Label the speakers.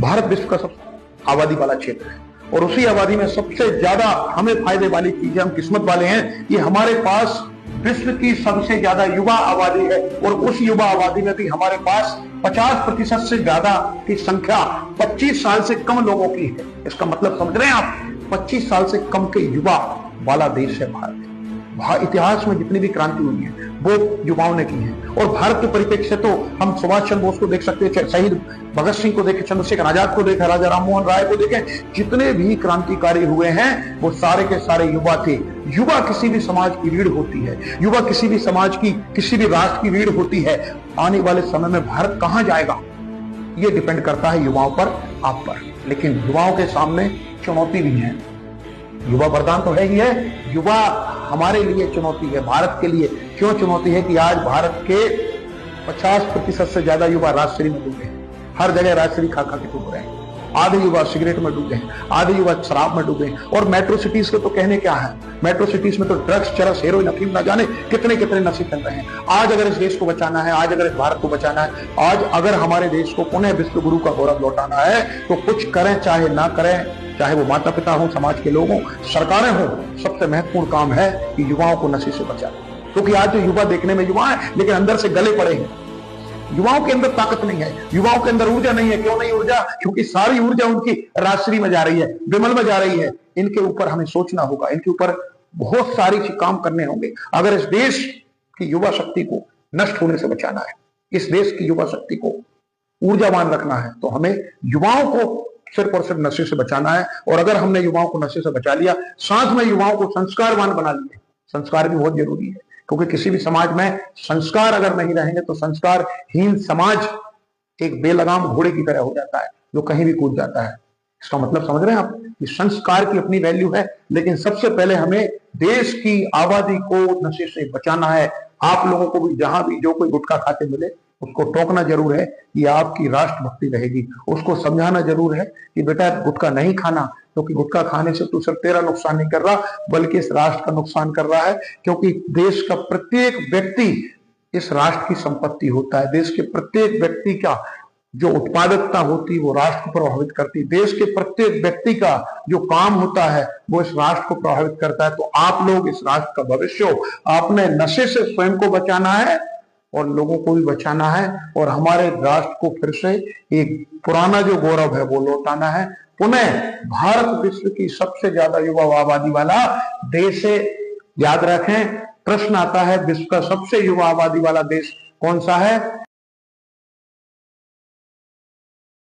Speaker 1: भारत विश्व का सबसे आबादी वाला क्षेत्र है और उसी आबादी में सबसे ज्यादा हमें फायदे वाली चीज है, हम किस्मत वाले हैं कि हमारे पास विश्व की सबसे ज्यादा युवा आबादी है और उस युवा आबादी में भी हमारे पास 50% से ज्यादा की संख्या 25 साल से कम लोगों की है। इसका मतलब समझ रहे हैं आप, 25 साल से कम के युवा वाला देश है भारत। इतिहास में जितनी भी क्रांति हुई है वो युवाओं ने की है। और भारत के परिप्रेक्ष्य से तो हम सुभाष चंद्र बोस को देख सकते हैं, शहीद भगत सिंह को देखें, चंद्रशेखर आजाद को देखें, राजा राममोहन राय को देखें, जितने भी क्रांतिकारी हुए हैं वो सारे के सारे युवा थे। युवा किसी भी समाज की रीढ़ होती है, युवा किसी भी समाज की, किसी भी राष्ट्र की रीढ़ होती है। आने वाले समय में भारत कहां जाएगा ये डिपेंड करता है युवाओं पर, आप पर। लेकिन युवाओं के सामने चुनौती भी है। युवा वरदान तो है ही है, युवा हमारे लिए चुनौती है, भारत के लिए क्यों चुनौती है कि आज भारत के 50% से ज्यादा युवा राजश्री में डूबे हैं। हर जगह राजश्री खा खा के डूब रहे हैं। आधे युवा सिगरेट में डूबे हैं, आधे युवा शराब में डूबे हैं। और मेट्रो सिटीज के तो कहने क्या है, मेट्रो सिटीज में तो ड्रग्स, चरस, हेरोइन, अफीम ना जाने कितने कितने नशे चल रहे हैं। आज अगर इस देश को बचाना है, आज अगर इस भारत को बचाना है, आज अगर हमारे देश को पुनः विश्व गुरु का गौरव लौटाना है तो कुछ करें चाहे ना करें, चाहे वो माता पिता हो, समाज के लोग हों, सरकारें हों, सबसे महत्वपूर्ण काम है कि युवाओं को नशे से बचाएं। क्योंकि आज जो युवा देखने में युवा है लेकिन अंदर से गले पड़े हैं। युवाओं के अंदर ताकत नहीं है, युवाओं के अंदर ऊर्जा नहीं है। क्यों नहीं ऊर्जा? क्योंकि सारी ऊर्जा उनकी राजश्री में जा रही है, विमल में जा रही है। इनके ऊपर हमें सोचना होगा, इनके ऊपर बहुत सारी काम करने होंगे अगर इस देश की युवा शक्ति को नष्ट होने से बचाना है, इस देश की युवा शक्ति को ऊर्जावान रखना है तो हमें युवाओं को सिर्फ और सिर्फ नशे से बचाना है। और अगर हमने युवाओं को नशे से बचा लिया, साथ में युवाओं को संस्कारवान बना लिए, संस्कार भी बहुत जरूरी है। क्योंकि किसी भी समाज में संस्कार अगर नहीं रहेंगे तो संस्कारहीन समाज एक बेलगाम घोड़े की तरह हो जाता है जो कहीं भी कूद जाता है। इसका मतलब समझ रहे हैं आप कि संस्कार की अपनी वैल्यू है, लेकिन सबसे पहले हमें देश की आबादी को नशे से बचाना है। आप लोगों को भी जहां भी जो कोई गुटखा खाते मिले उसको टोकना जरूर है कि आपकी राष्ट्रभक्ति रहेगी। उसको समझाना जरूर है कि बेटा गुटखा नहीं खाना, क्योंकि गुटखा खाने से तू सिर्फ तेरा नुकसान नहीं कर रहा बल्कि इस राष्ट्र का नुकसान कर रहा है। क्योंकि देश का प्रत्येक व्यक्ति इस राष्ट्र की संपत्ति होता है। देश के प्रत्येक व्यक्ति का जो उत्पादकता होती है वो राष्ट्र को प्रभावित करती है। देश के प्रत्येक व्यक्ति का जो काम होता है वो इस राष्ट्र को प्रभावित करता है। तो आप लोग इस राष्ट्र का भविष्य हो। आपने नशे से स्वयं को बचाना है और लोगों को भी बचाना है और हमारे राष्ट्र को फिर से एक पुराना जो गौरव है वो लौटाना है। पुनः भारत विश्व की सबसे ज्यादा युवा आबादी वाला देश है। याद रखें, प्रश्न आता है विश्व का सबसे युवा आबादी वाला देश कौन सा है?